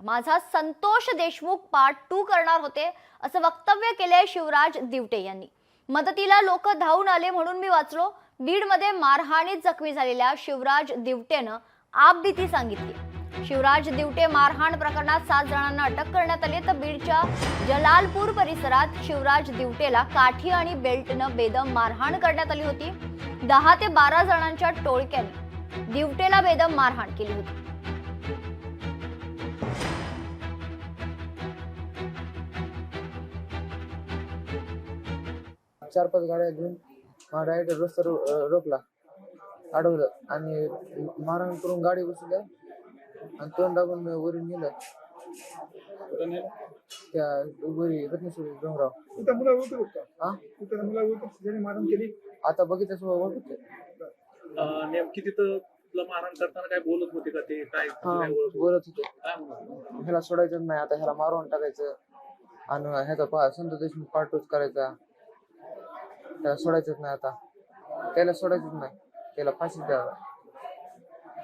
माझा संतोष देशमुख पार्ट 2 करणार होते असं वक्तव्य केले शिवराज दिवटे यांनी। मदतीला लोक धावून आले म्हणून मी वाचलो। बीडमध्ये मारहाणीत जखमी झालेल्या शिवराज दिवटेनं आपबीती सांगितली। शिवराज दिवटे मारहाण प्रकरणात 7 जणांना अटक करण्यात आली तर बीडच्या जलालपूर परिसरात शिवराज दिवटेला काठी आणि बेल्टनं बेदम मारहाण करण्यात आली होती। 10 ते 12 जणांच्या टोळक्याने दिवटेला बेदम मारहाण केली होती। 4-5 गाड्या घेऊन डायरेक्ट रस्त्यावर रोखला, अडवलं आणि मारहाण करून गाडी बसवल्या आणि तोंड दाबून वरून नेलं त्या वरी रत्नेश्वरी डोंगराव। मारहाण केली आता बघितलं ओळखत नेमकी तिथं तुला मारहाण करताना काय बोलत होते का ते काय बोलत होते, ह्याला सोडायचं नाही, आता ह्याला मारून टाकायचं आणि ह्याचा संतोष देशमुख पार्ट 2 करायचा, त्याला सोडायचंच नाही, आता त्याला सोडायचंच नाही, त्याला फाशी द्यावा।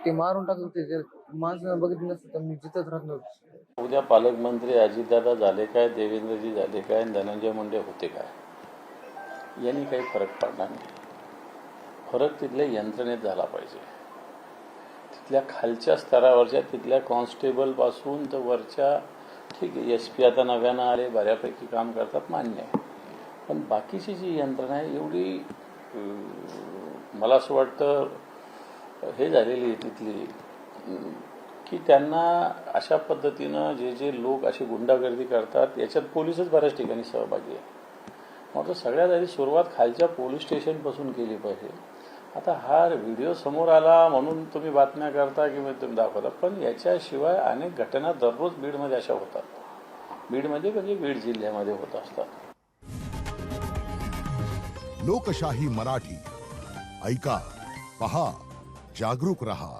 ते मारून टाकत होते, माणसानं बघितलं नसतं तर मी जिथंच राहत नव्हतो। उद्या पालकमंत्री अजितदादा झाले काय, देवेंद्रजी झाले काय, धनंजय मुंडे होते काय, यांनी काही फरक पडणार नाही। फरक तिथल्या यंत्रणेत झाला पाहिजे, तिथल्या खालच्या स्तरावरच्या, तिथल्या कॉन्स्टेबल पासून तर वरच्या, ठीक आहे SP आता नव्यानं आले, बऱ्यापैकी काम करतात, मान्य आहे, पण बाकीची जी यंत्रणा आहे एवढी मला असं वाटतं हे झालेली आहे तिथली, की त्यांना अशा पद्धतीनं जे लोक अशी गुंडागर्दी करतात याच्यात पोलीसच बऱ्याच ठिकाणी सहभागी आहे। मग सगळ्यात आधी सुरुवात खालच्या पोलीस स्टेशनपासून केली पाहिजे। आता हा व्हिडिओ समोर आला म्हणून तुम्ही बातम्या करता किंवा तुम्ही दाखवता, पण याच्याशिवाय अनेक घटना दररोज बीडमध्ये अशा होतात, बीडमध्ये म्हणजे बीड जिल्ह्यामध्ये होत असतात। लोकशाही मराठी ऐका, पहा, जागरूक रहा।